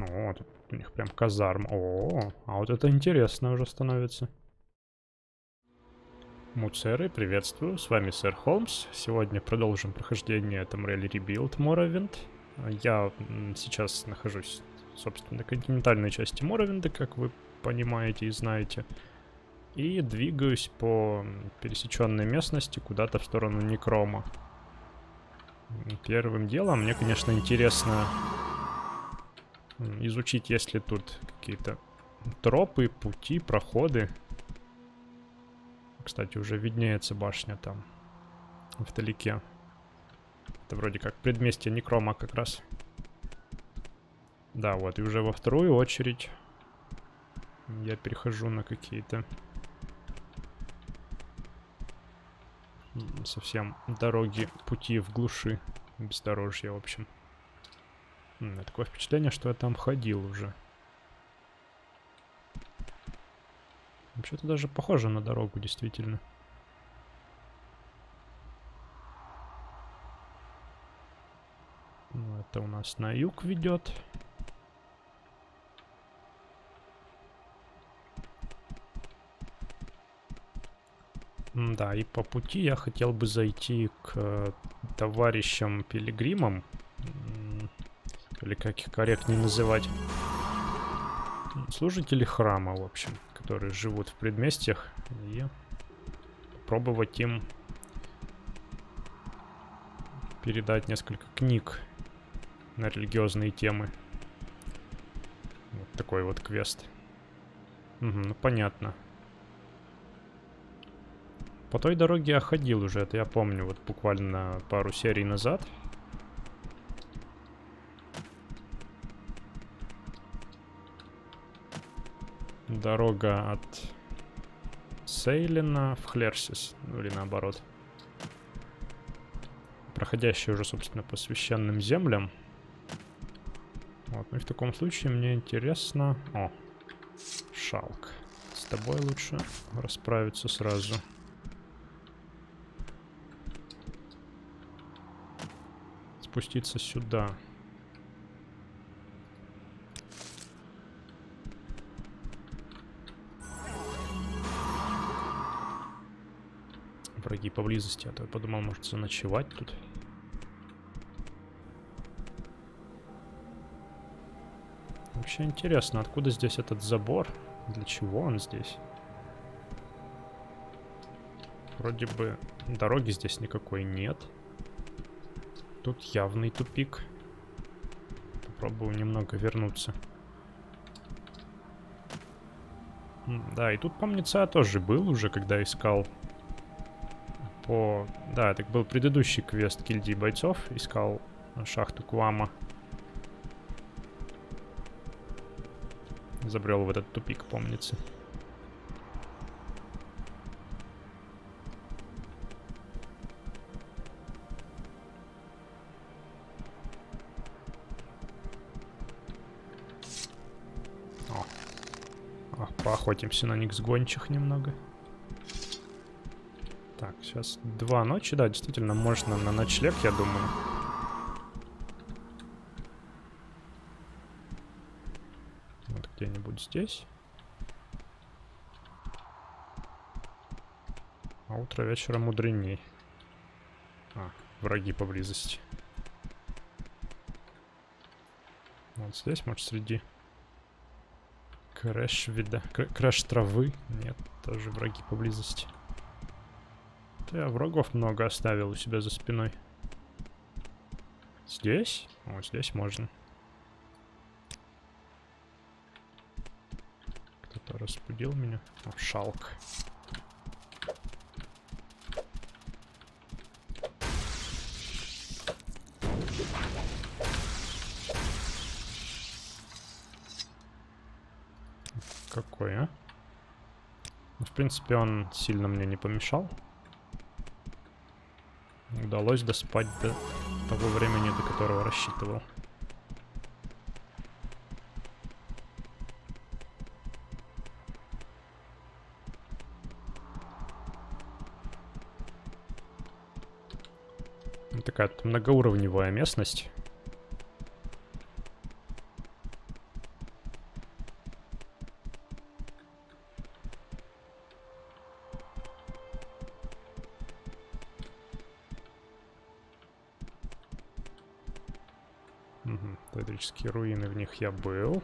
О, тут у них прям казарм. О, а вот это интересно уже становится. Муцеры, приветствую, с вами сэр Холмс. Сегодня продолжим прохождение Tamriel Rebuild Morrowind. Я сейчас нахожусь, собственно, на континентальной части Morrowind, как вы понимаете и знаете. И двигаюсь по пересеченной местности куда-то в сторону Некрома. Первым делом мне, конечно, интересно изучить, есть ли тут какие-то тропы, пути, проходы. Кстати, уже виднеется башня там, вдалеке. Это вроде как предместье Некрома как раз. Да, вот, и уже во вторую очередь я перехожу на какие-то совсем дороги, пути в глуши, бездорожье, в общем. Такое впечатление, что я там ходил уже. Вообще-то даже похоже на дорогу, действительно. Ну, это у нас на юг ведет. Да, и по пути я хотел бы зайти к товарищам-пилигримам. Или как их корректнее называть. Служители храма, в общем, которые живут в предместьях. И попробовать им передать несколько книг на религиозные темы. Вот такой вот квест. Ну, понятно. По той дороге я ходил уже, это я помню, вот буквально пару серий назад. Дорога от Сейлина в Хлерсис, ну или наоборот. Проходящая уже, собственно, по священным землям. Вот, ну и в таком случае мне интересно... О, Шалк. С тобой лучше расправиться сразу. Спуститься сюда. Враги поблизости, а то я подумал, может заночевать тут. Вообще интересно, откуда здесь этот забор? Для чего он здесь? Вроде бы дороги здесь никакой нет. Тут явный тупик. Попробую немного вернуться. Да, и тут, помнится, я тоже был уже, когда искал по... Да, это был предыдущий квест гильдии бойцов. Искал шахту Квама. Забрел в этот тупик, помнится. Поохотимся на них с гончих немного. Так, сейчас 2 ночи. Да, действительно, можно на ночлег, я думаю. Вот где-нибудь здесь. А утро вечера мудреней. Враги поблизости. Вот здесь, может, среди... Крэш травы. Нет, тоже враги поблизости. Я врагов много оставил у себя за спиной. Здесь? О, здесь можно. Кто-то разбудил меня. О, Шалк. Какой, а? В принципе, он сильно мне не помешал. Удалось доспать до того времени, до которого рассчитывал. Такая многоуровневая местность. Угу. Тадрические руины, в них я был.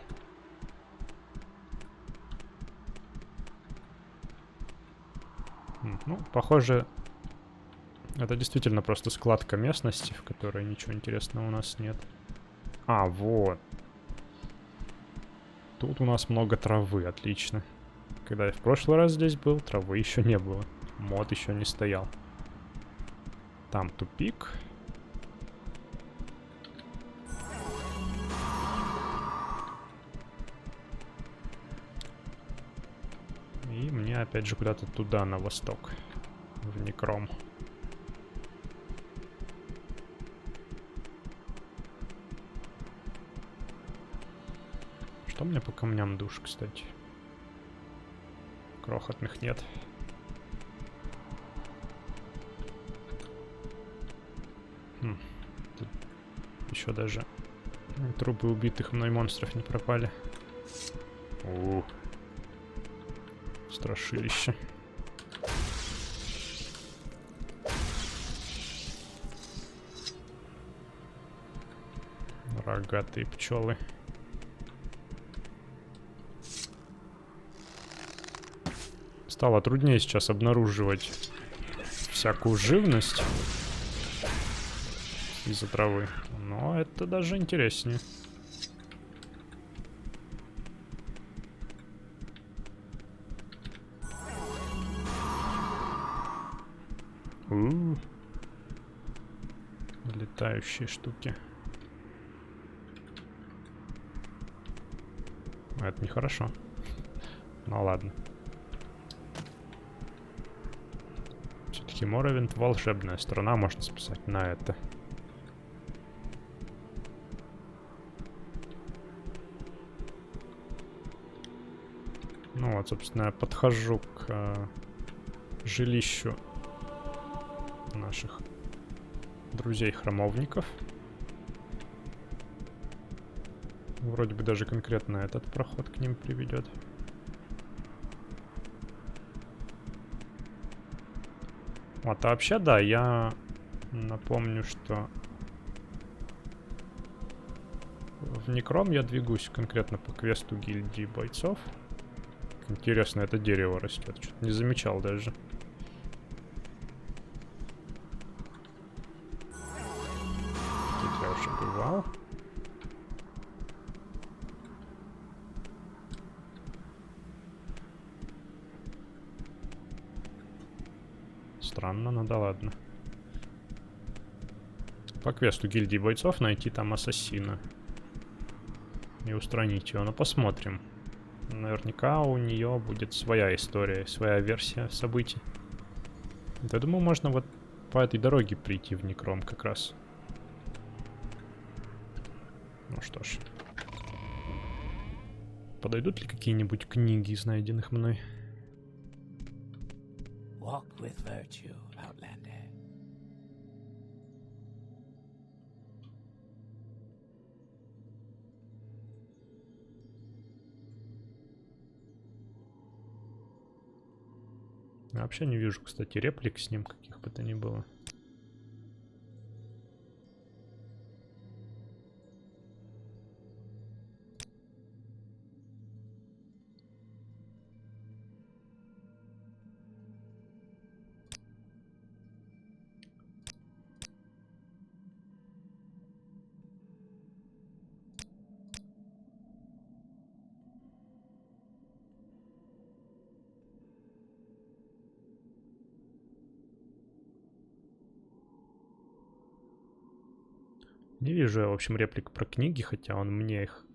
Ну, похоже, это действительно просто складка местности, в которой ничего интересного у нас нет. А, вот. Тут у нас много травы, отлично. Когда я в прошлый раз здесь был, травы еще не было. Мод еще не стоял. Там тупик. И мне опять же куда-то туда, на восток. В Некром. Что мне по камням душ, кстати? Крохотных нет. Тут еще даже трупы убитых мной монстров не пропали. Страшилище. Рогатые пчелы. Стало труднее сейчас обнаруживать всякую живность из-за травы. Но это даже интереснее. Летающие штуки. Это нехорошо. Ну ладно. Все-таки Моровинд — волшебная страна, можно списать на это. Ну вот, собственно, я подхожу к жилищу наших друзей-храмовников. Вроде бы даже конкретно этот проход к ним приведет. Вот, а вообще, да, я напомню, что в Некром я двигаюсь конкретно по квесту гильдии бойцов. Интересно, это дерево растет. Что-то не замечал даже. Тут я уже бывал. Странно, но да ладно. По квесту гильдии бойцов найти там ассасина. И устранить его. Но посмотрим. Наверняка у нее будет своя история, своя версия событий. Я думаю, можно вот по этой дороге прийти в Некром как раз. Ну что ж. Подойдут ли какие-нибудь книги из найденных мной? Walk with virtue, Outlander. Я вообще не вижу, кстати, реплик с ним, каких бы то ни было. Не вижу я, в общем, реплик про книги, хотя он мне их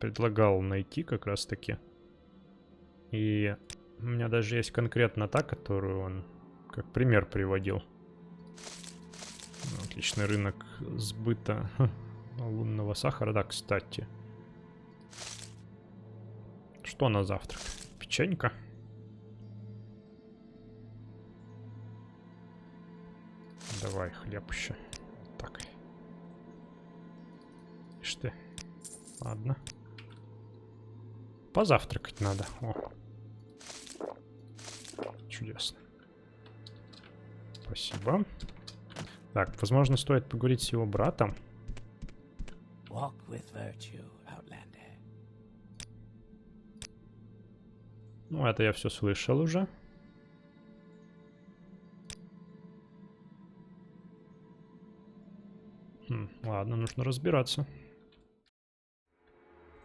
предлагал найти как раз-таки. И у меня даже есть конкретно та, которую он как пример приводил. Отличный рынок сбыта лунного сахара. Да, кстати. Что на завтрак? Печенька? Давай хлеб еще. Так. Ишь ты. Ладно. Позавтракать надо. О. Чудесно. Спасибо. Так, возможно, стоит поговорить с его братом. Walk with virtue, Outlander. Ну, это я все слышал уже. Ладно, нужно разбираться.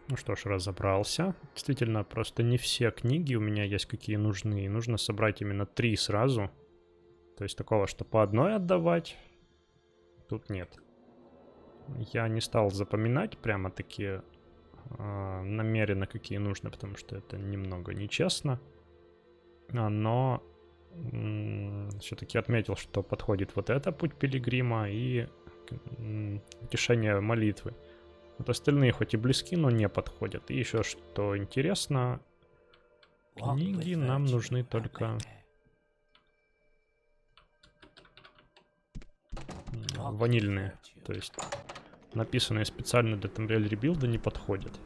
Ну что ж, разобрался. Действительно, просто не все книги у меня есть, какие нужны. И нужно собрать именно 3 сразу. То есть такого, что по одной отдавать, тут нет. Я не стал запоминать прямо-таки намеренно, какие нужно, потому что это немного нечестно. Но все-таки отметил, что подходит вот это «Путь пилигрима» и «Утешение молитвы». Вот остальные хоть и близки, но не подходят. И еще что интересно, книги нам нужны только ванильные. То есть написанные специально для Tamriel ребилда не подходят.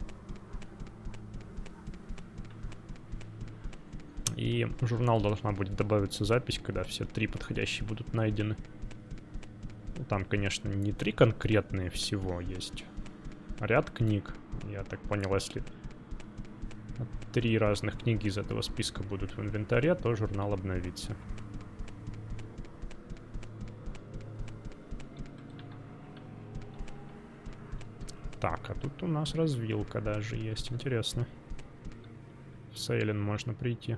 И в журнал должна будет добавиться запись, когда все 3 подходящие будут найдены. Ну, там, конечно, не 3 конкретные всего есть. Ряд книг. Я так понял, если 3 разных книги из этого списка будут в инвентаре, то журнал обновится. Так, а тут у нас развилка даже есть. Интересно. В Сейлин можно прийти.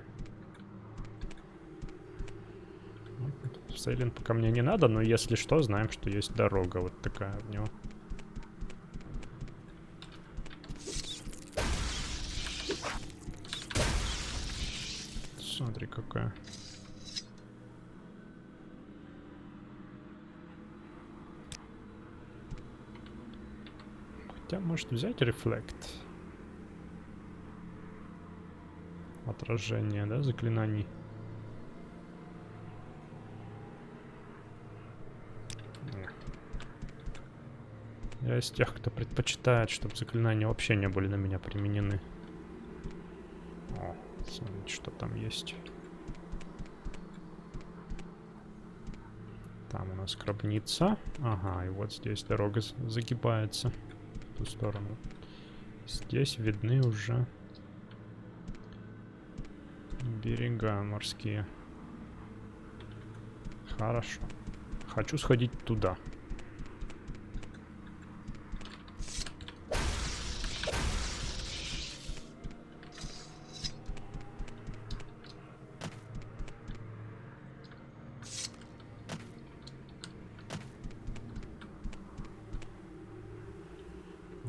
В Сейлин пока мне не надо, но если что, знаем, что есть дорога вот такая в него. Смотри, какая. Хотя, может взять рефлект. Отражение, да, заклинаний. Я из тех, кто предпочитает, чтобы заклинания вообще не были на меня применены. О, смотрите, что там есть. Там у нас гробница. Ага, и вот здесь дорога загибается в ту сторону. Здесь видны уже берега морские. Хорошо. Хочу сходить туда.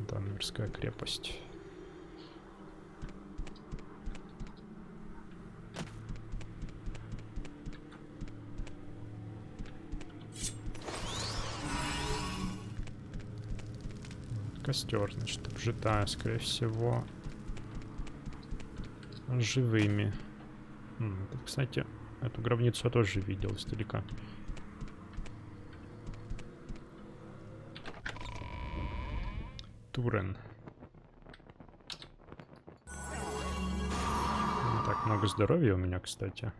Данмирская крепость. Костер, значит, обжитая, скорее всего, живыми. Кстати, эту гробницу я тоже видел издалека. Турен. Не так много здоровья у меня, кстати.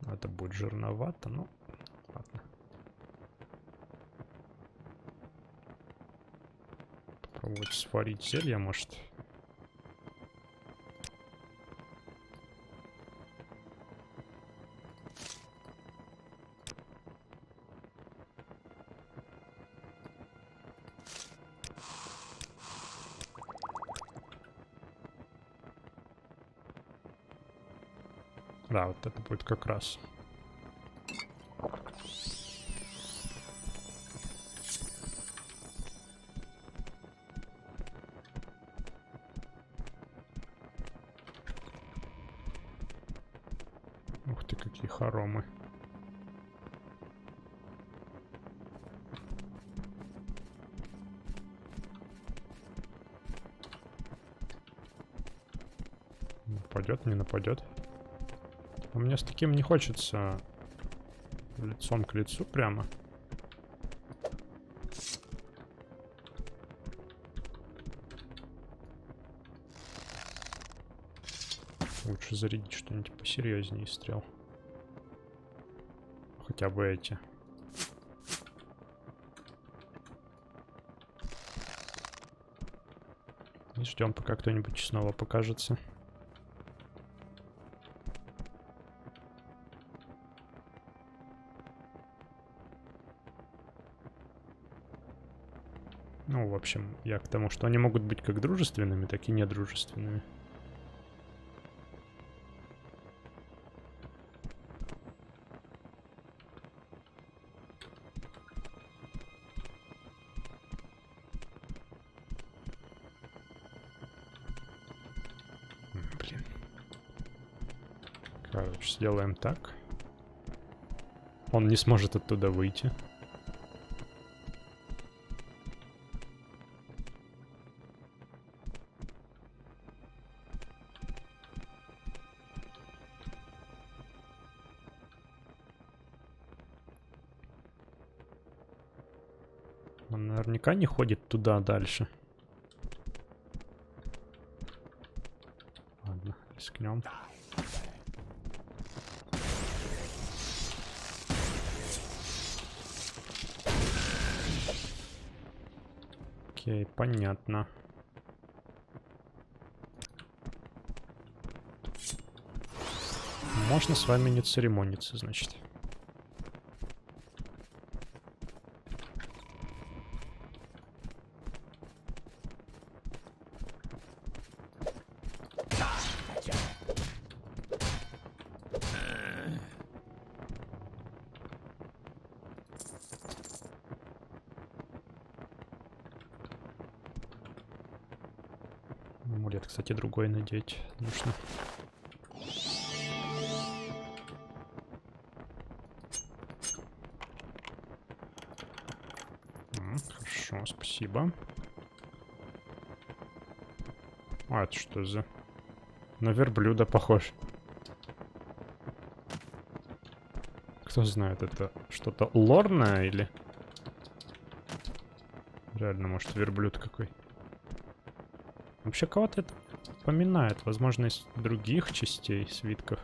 Это будет жирновато, но ладно. Попробовать сварить зелье, может. Да, вот это будет как раз. Ух ты, какие хоромы. Нападет, не нападет. А мне с таким не хочется лицом к лицу прямо. Лучше зарядить что-нибудь посерьезнее стрел. Хотя бы эти. И ждем, пока кто-нибудь снова покажется. Ну, в общем, я к тому, что они могут быть как дружественными, так и недружественными. Блин. Короче, сделаем так. Он не сможет оттуда выйти. Он наверняка не ходит туда дальше. Ладно, рискнем. Окей, понятно. Можно с вами не церемониться, значит. Амулет, кстати, другой надеть нужно. Хорошо, спасибо. А, это что за... На верблюда похож. Кто знает, это что-то лорное или... Реально, может, верблюд какой. Вообще, кого-то это поминает. Возможно, из других частей свитков.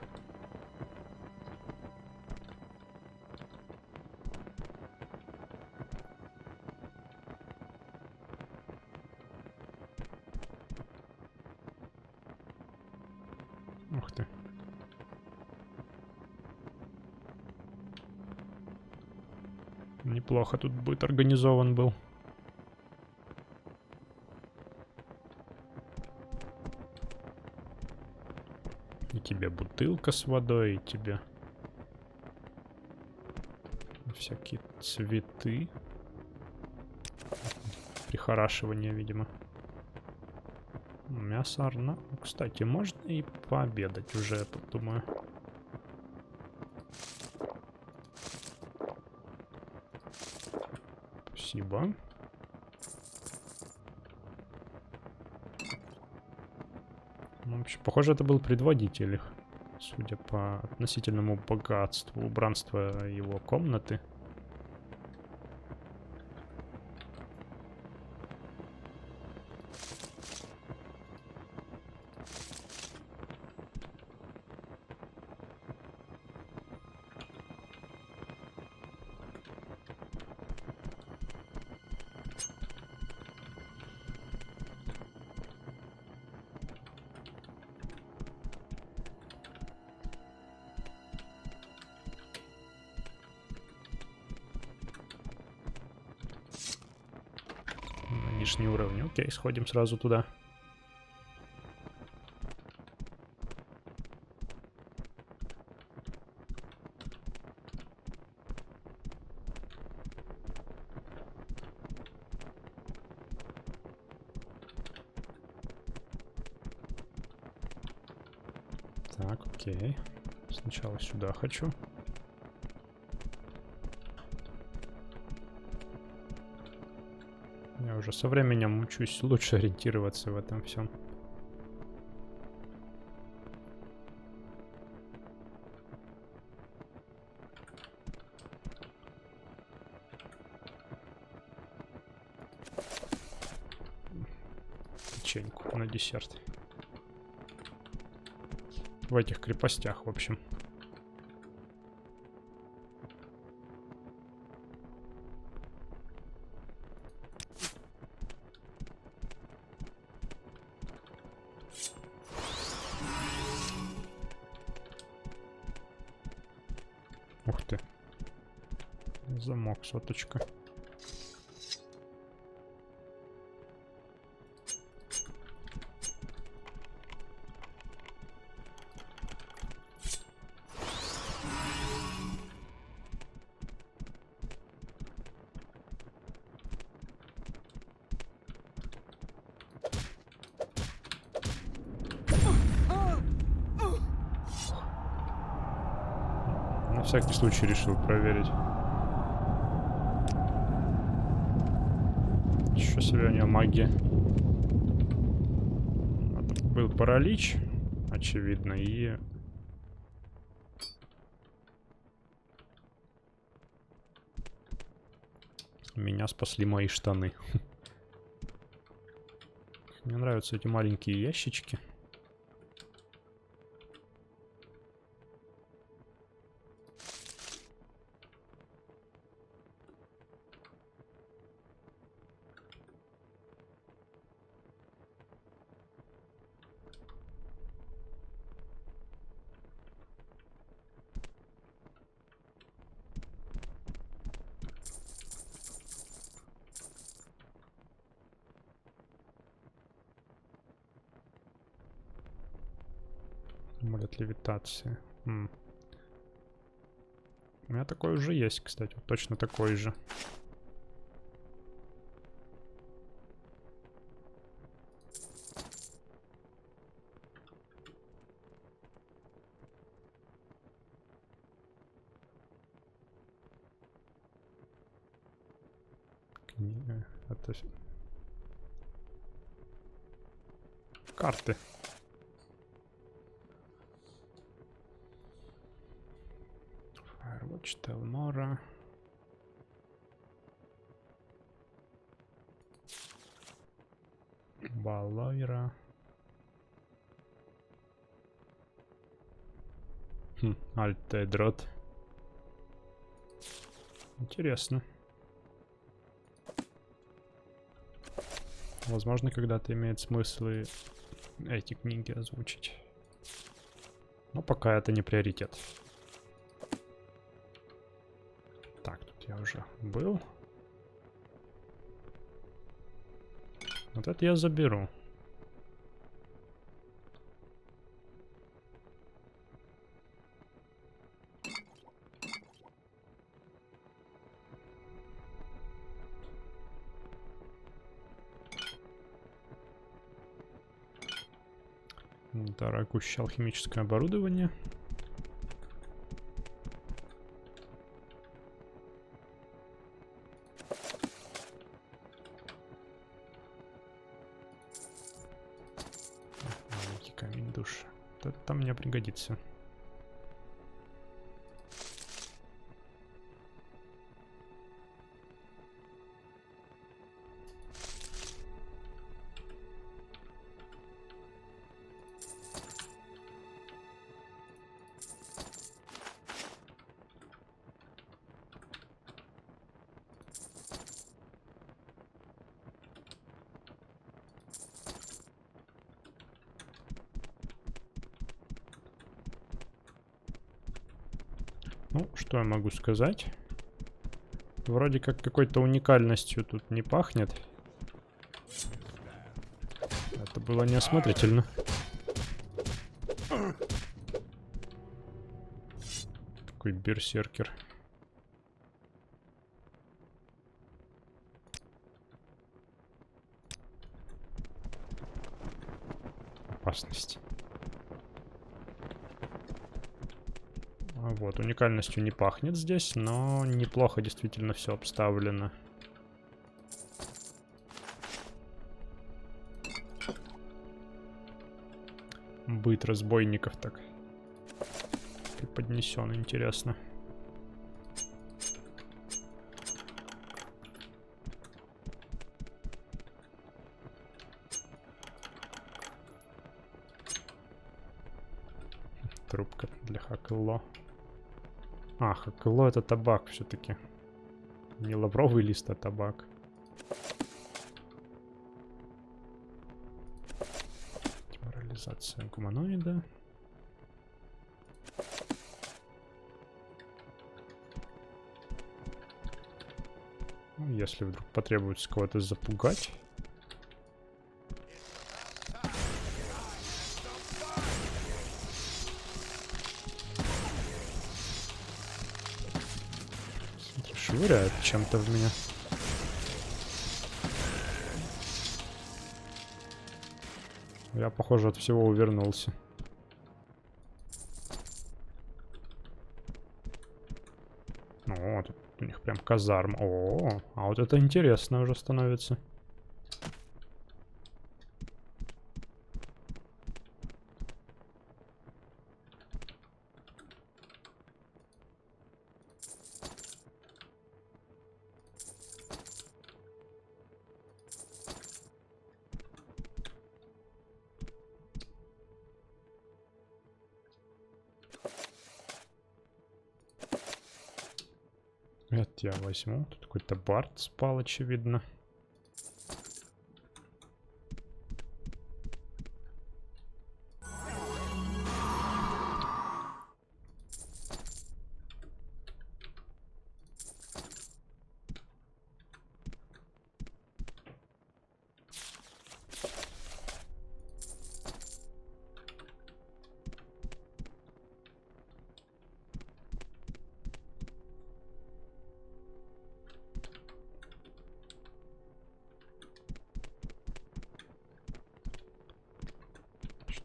Ух ты. Неплохо тут будет организован был. И тебе бутылка с водой, и тебе всякие цветы. Прихорашивание, видимо. Мясо орна. Кстати, можно и пообедать уже, я тут думаю. Спасибо. Ну, вообще, похоже, это был предводитель их, судя по относительному богатству убранства его комнаты. Нижний уровень. Окей, сходим сразу туда. Так, окей. Сначала сюда хочу. Я уже со временем учусь лучше ориентироваться в этом всем. Печеньку на десерт. В этих крепостях, в общем. Замок, соточка. На всякий случай решил проверить. Еще себе у нее магия. Это был паралич, очевидно, и... Меня спасли мои штаны. Мне нравятся эти маленькие ящички. Амулет левитации. У меня такой уже есть, кстати. Вот точно такой же. Это... Карты. Firewatch, Telmora. Балойра. Альтедрот. Интересно. Возможно, когда-то имеет смысл и эти книги озвучить. Но пока это не приоритет. Так, тут я уже был. Вот это я заберу. Дорогущее алхимическое оборудование. Маленький камень души. Вот это там мне пригодится. Ну, что я могу сказать? Вроде как какой-то уникальностью тут не пахнет. Это было неосмотрительно. Такой берсеркер. Опасность. Вот, уникальностью не пахнет здесь, но неплохо действительно все обставлено. Быт разбойников так преподнесен, интересно. Трубка для Хакелло. А, Хакелло это табак все-таки. Не лавровый лист, а табак. Деморализация гуманоида. Ну, если вдруг потребуется кого-то запугать. Смотри, швыряет чем-то в меня. Я, похоже, от всего увернулся. О, тут у них прям казарм. О, а вот это интересно уже становится. Это я возьму. Тут какой-то Барт спал, очевидно.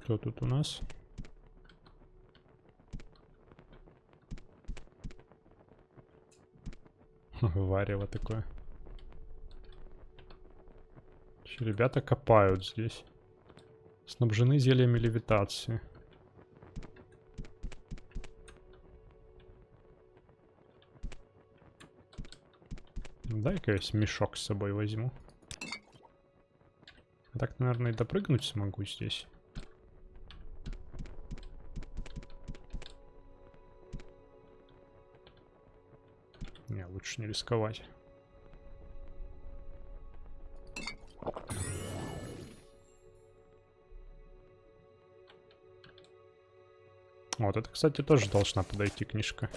Что тут у нас? Варево такое. Еще ребята копают здесь. Снабжены зельями левитации. Дай-ка я мешок с собой возьму. Так, наверное, и допрыгнуть смогу здесь. Не, лучше не рисковать. Вот это, кстати, тоже должна подойти книжка.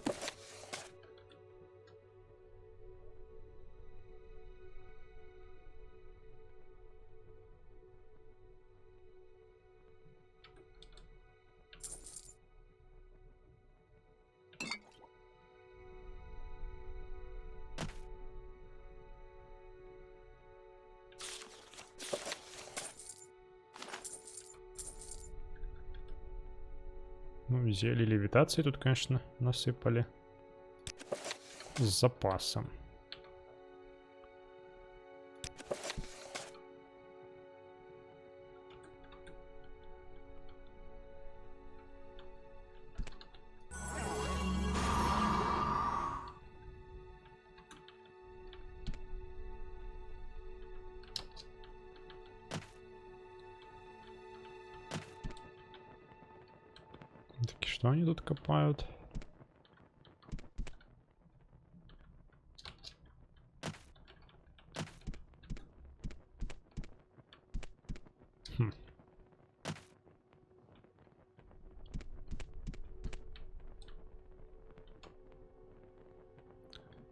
Ну, зелье левитации тут, конечно, насыпали. С запасом. Так, что они тут копают? Хм.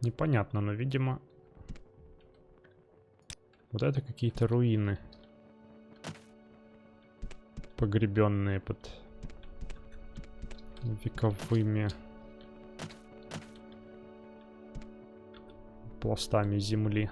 Непонятно, но, видимо, вот это какие-то руины, погребенные под вековыми пластами земли.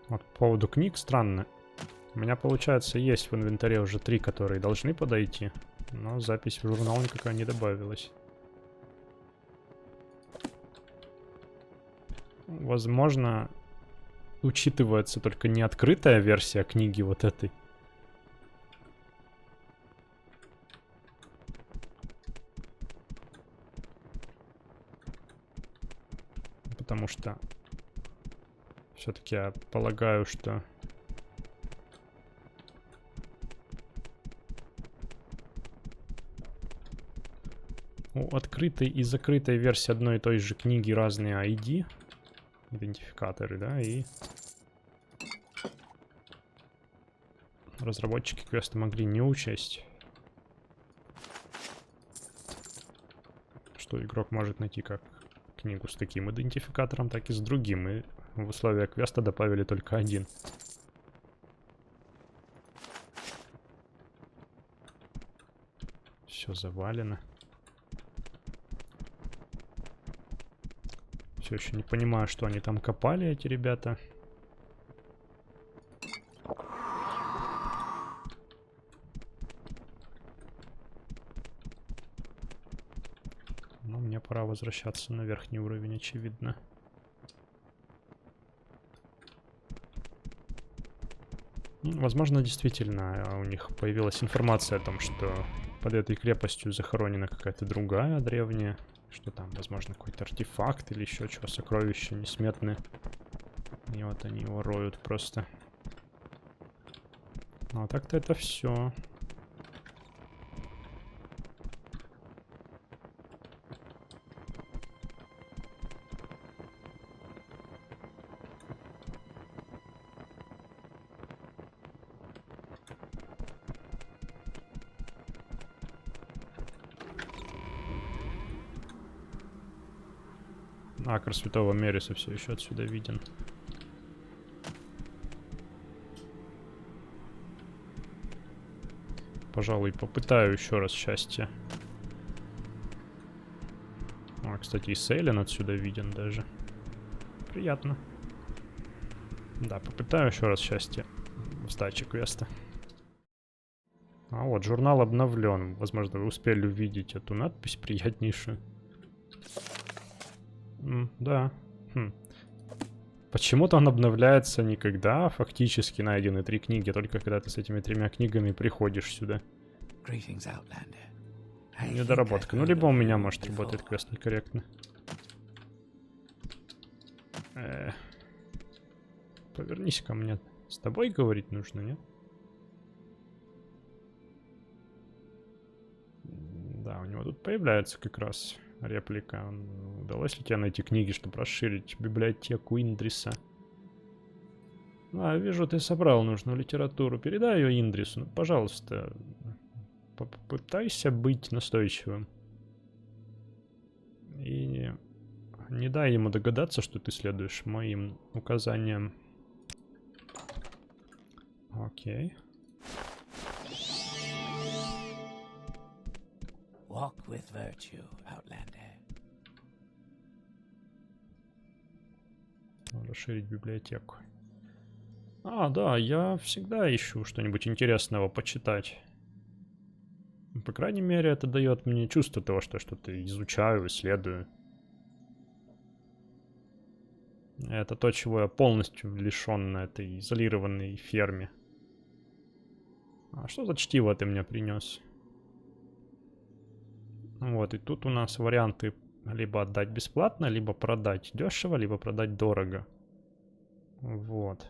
Вот по поводу книг странно. У меня, получается, есть в инвентаре уже 3, которые должны подойти, но запись в журнал никакая не добавилась. Возможно, учитывается только не открытая версия книги вот этой. Потому что Все-таки я полагаю, что... У открытой и закрытой версии одной и той же книги разные ID, идентификаторы, да, и разработчики квеста могли не учесть, что игрок может найти как книгу с таким идентификатором, так и с другим, и в условия квеста добавили только один. Все завалено. Все еще не понимаю, что они там копали, эти ребята. Но мне пора возвращаться на верхний уровень, очевидно. Возможно, действительно, у них появилась информация о том, что под этой крепостью захоронена какая-то другая древняя. Что там, возможно, какой-то артефакт или еще чего, сокровища несметные. И вот они его роют просто. Ну, а так-то это все. Акр Святого Мериса все еще отсюда виден. Пожалуй, попытаю еще раз счастье. А, кстати, и Сейлен отсюда виден даже. Приятно. Да, попытаю еще раз счастье в сдаче квеста. А вот, журнал обновлен. Возможно, вы успели увидеть эту надпись приятнейшую. Да. Почему-то он обновляется никогда. Фактически найдены 3 книги, только когда ты с этими 3 книгами приходишь сюда. Недоработка. Ну, либо у меня, может, работает квест некорректно. Повернись ко мне. С тобой говорить нужно, нет? Да, у него тут появляется как раз реплика. Удалось ли тебе найти книги, чтобы расширить библиотеку Индриса? А, вижу, ты собрал нужную литературу. Передай ее Индрису. Ну, пожалуйста, попытайся быть настойчивым. И не дай ему догадаться, что ты следуешь моим указаниям. Окей. Walk with virtue, Outlander. Расширить библиотеку. А, да, я всегда ищу что-нибудь интересного почитать. По крайней мере, это дает мне чувство того, что что-то изучаю, исследую. Это то, чего я полностью лишен на этой изолированной ферме. А что за чтиво ты мне принес? Вот, и тут у нас варианты либо отдать бесплатно, либо продать дешево, либо продать дорого. Вот.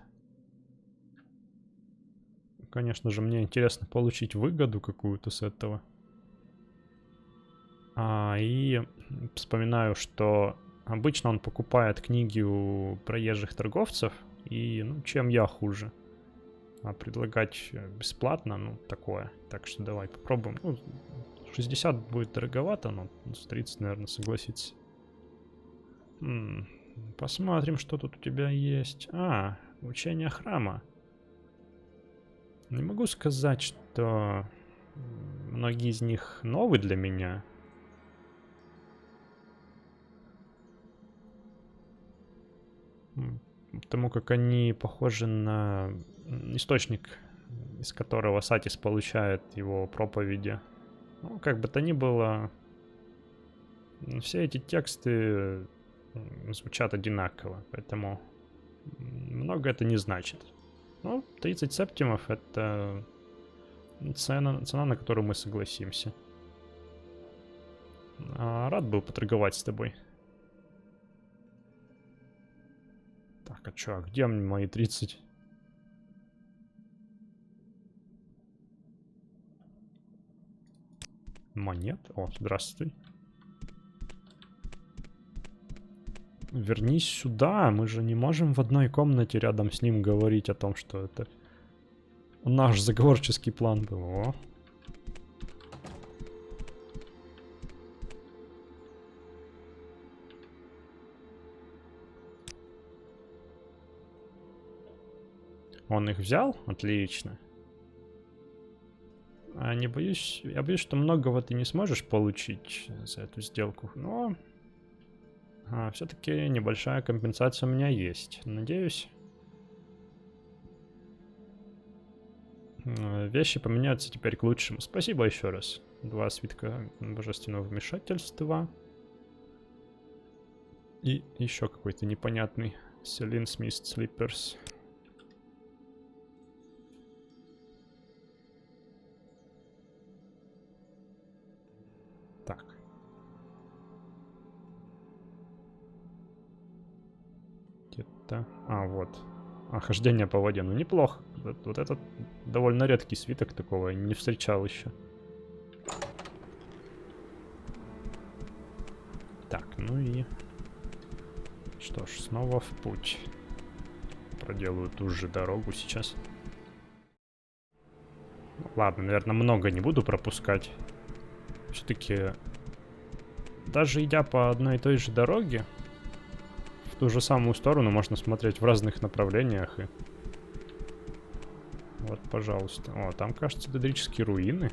Конечно же, мне интересно получить выгоду какую-то с этого. И вспоминаю, что обычно он покупает книги у проезжих торговцев, и, ну, чем я хуже? А предлагать бесплатно, ну, такое. Так что давай попробуем. Ну, 60 будет дороговато, но с 30, наверное, согласится. Посмотрим, что тут у тебя есть. Учение храма. Не могу сказать, что многие из них новые для меня. Потому как они похожи на источник, из которого Сатис получает его проповеди. Ну, как бы то ни было, все эти тексты звучат одинаково, поэтому много это не значит. Ну, 30 септимов — это цена, на которую мы согласимся. Рад был поторговать с тобой. Так, Так, а чё, а где мои 30? Монет? О, здравствуй. Вернись сюда, мы же не можем в одной комнате рядом с ним говорить о том, что это наш заговорческий план был. О. Он их взял? Отлично. А не боюсь... Я боюсь, что многого ты не сможешь получить за эту сделку. Но... все-таки небольшая компенсация у меня есть. Надеюсь. Вещи поменяются теперь к лучшему. Спасибо еще раз. 2 свитка божественного вмешательства. И еще какой-то непонятный Селин Смист Слиперс. Так. Где-то... вот. Хождение по воде. Ну, неплохо. Вот этот довольно редкий свиток, такого я не встречал еще. Так, ну и... Что ж, снова в путь. Проделаю ту же дорогу сейчас. Ладно, наверное, много не буду пропускать. Все-таки... Даже идя по одной и той же дороге, в ту же самую сторону можно смотреть в разных направлениях. И... Вот, пожалуйста. О, там, кажется, дедрические руины.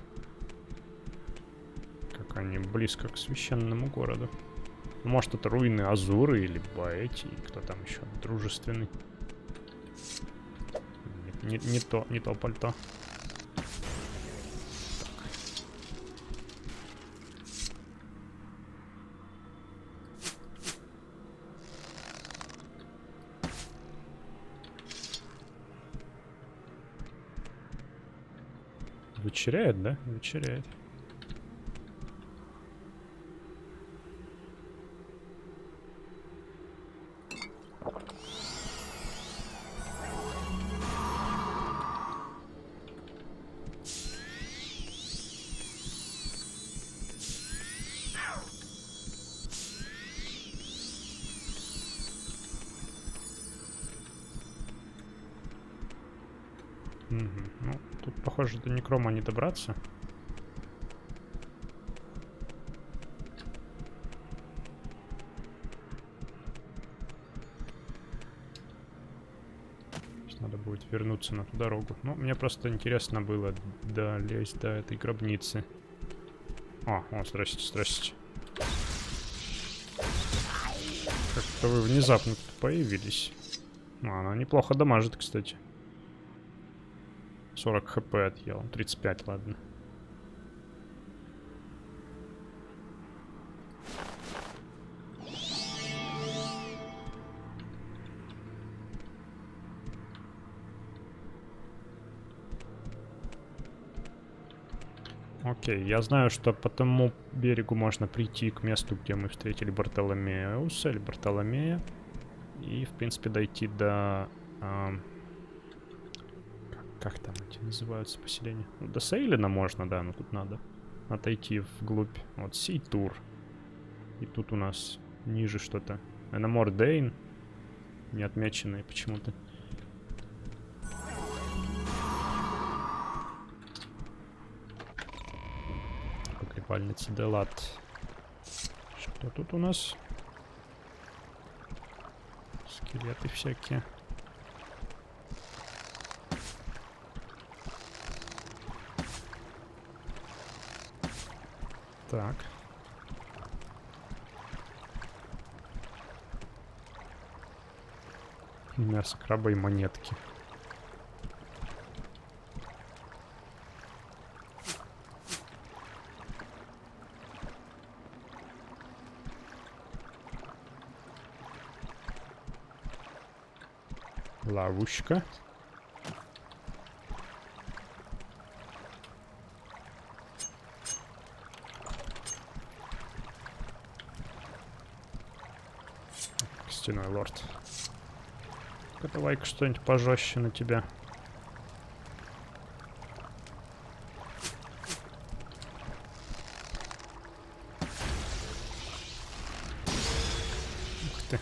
Как они близко к священному городу. Может, это руины Азуры или Баэти. Кто там еще? Дружественный. Не то пальто. Вечеряет, да? Вечеряет. Ну, тут, похоже, до некрома не добраться. Сейчас надо будет вернуться на ту дорогу. Ну, мне просто интересно было долезть до этой гробницы. О, здрасте, здрасте. Как-то вы внезапно тут появились. Она неплохо дамажит, кстати. 40 хп отъел. 35, ладно. Окей, я знаю, что по тому берегу можно прийти к месту, где мы встретили Бартоломеуса или Бартоломея. И, в принципе, дойти до... Как там эти называются поселения? Ну, до Сейлина можно, да, но тут надо отойти вглубь. Вот Сейтур. И тут у нас ниже что-то. Энамор Дейн. Не отмеченные почему-то. Погребальница Делат. Что тут у нас? Скелеты всякие. Так. Мясо краба и монетки. Ловушка. Костяной лорд. Ну-ка, давай-ка что-нибудь пожестче на тебя. Ух ты.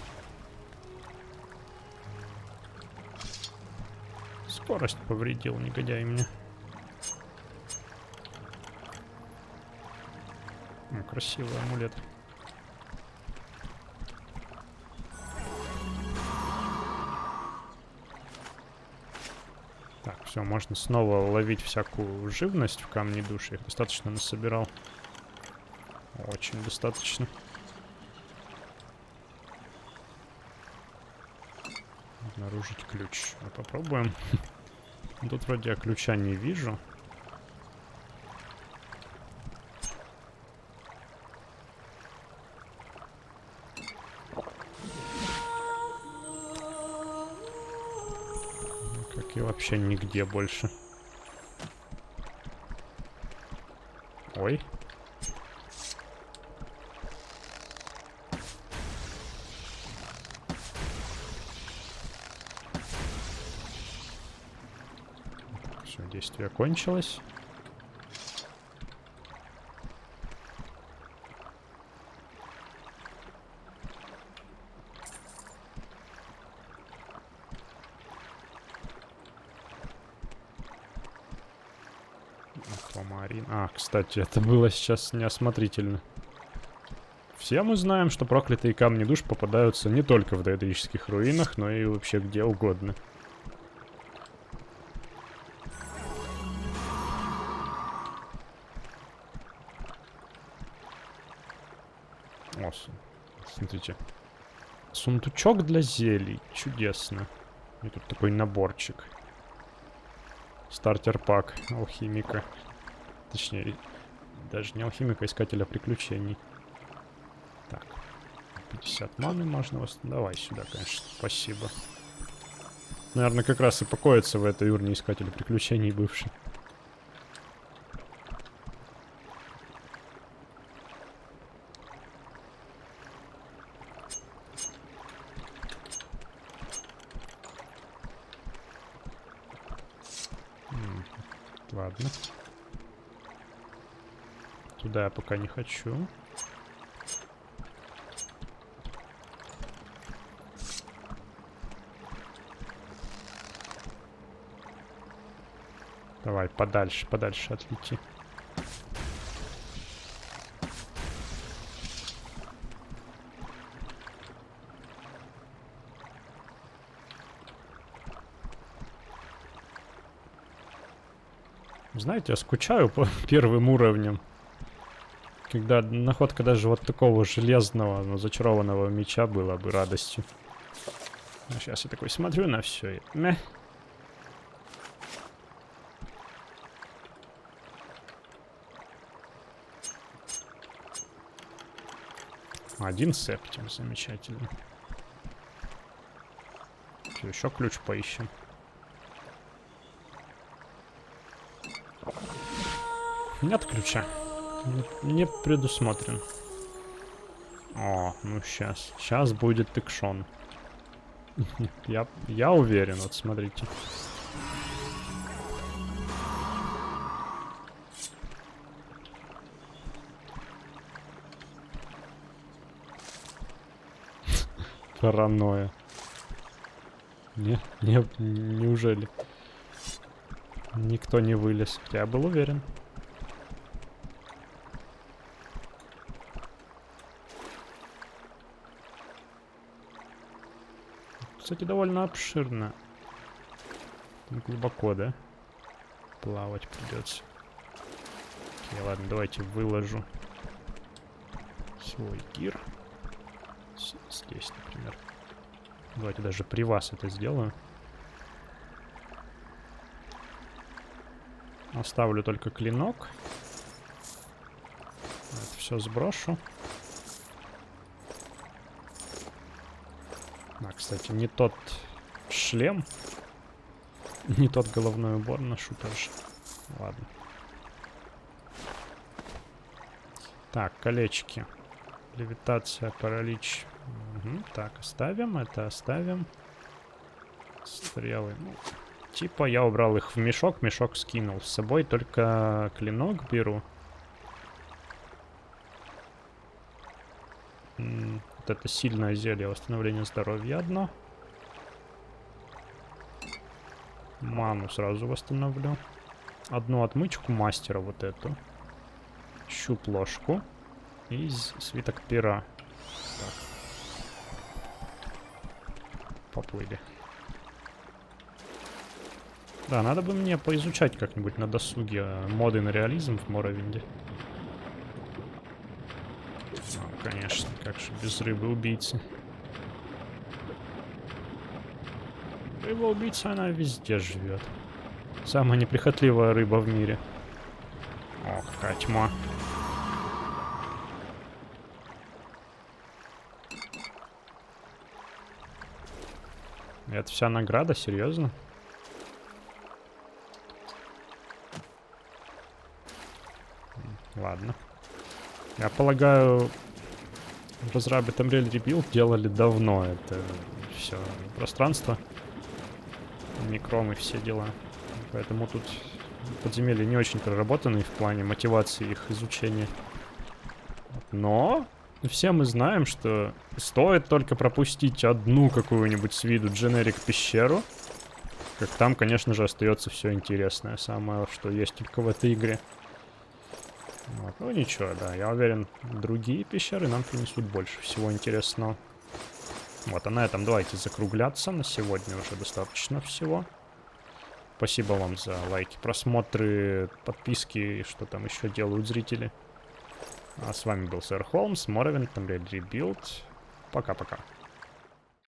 Скорость повредил, негодяй мне. Красивый амулет. Так, все, можно снова ловить всякую живность в камне души. Их достаточно насобирал. Очень достаточно. Обнаружить ключ. Мы попробуем. Тут вроде я ключа не вижу. Как и вообще нигде больше. Ой. Все, действие кончилось. Аквамарин. А, кстати, это было сейчас неосмотрительно. Все мы знаем, что проклятые камни душ попадаются не только в доэдрических руинах, но и вообще где угодно. О, смотрите. Сундучок для зелий. Чудесно. И тут такой наборчик. Стартер-пак алхимика. Точнее, даже не алхимика, а искателя приключений. Так. 50 маны можно восстановить. Давай сюда, конечно. Спасибо. Наверное, как раз и покоится в этой урне искателя приключений бывший. Ладно. Туда я пока не хочу. Давай, подальше, подальше отлети. Знаете, я скучаю по первым уровням. Когда находка даже вот такого железного, но зачарованного меча была бы радостью. А сейчас я такой смотрю на все и... Мeh. Один септим, замечательно. Все, еще ключ поищем. Нет ключа. Не предусмотрен. О, ну сейчас. Сейчас будет экшон. Я уверен, вот смотрите. Паранойя. Неужели? Никто не вылез. Я был уверен. Кстати, довольно обширно. Глубоко, да? Плавать придется. Окей, ладно, давайте выложу свой гир. Здесь, например. Давайте даже при вас это сделаю. Оставлю только клинок. Это все сброшу. А, кстати, не тот шлем. Не тот головной убор ношу тоже. Ладно. Так, колечки. Левитация, паралич. Угу. Так, оставим. Это оставим. Стрелы. Ну, типа я убрал их в мешок, мешок скинул с собой, только клинок беру. Вот это сильное зелье восстановления здоровья одно. Ману сразу восстановлю. Одну отмычку мастера вот эту. Щуп-ложку. И свиток пера. Так. Поплыли. Да, надо бы мне поизучать как-нибудь на досуге моды на реализм в Моровинде. Ну, конечно, как же без рыбы-убийцы. Рыба-убийца, она везде живет. Самая неприхотливая рыба в мире. Ох, какая тьма. Это вся награда? Серьезно? Ладно. Я полагаю, разрабы Tamriel Rebuild делали давно это все пространство. Микром и все дела. Поэтому тут подземелья не очень проработаны в плане мотивации их изучения. Но все мы знаем, что стоит только пропустить одну какую-нибудь с виду дженерик пещеру, как там, конечно же, остается все интересное, самое, что есть только в этой игре. Вот. Ну ничего, да, я уверен, другие пещеры нам принесут больше всего интересного. Вот, а на этом давайте закругляться. На сегодня уже достаточно всего. Спасибо вам за лайки, просмотры, подписки и что там еще делают зрители. А с вами был Сэр Холмс, Morrowind, Tamriel Rebuild. Пока-пока.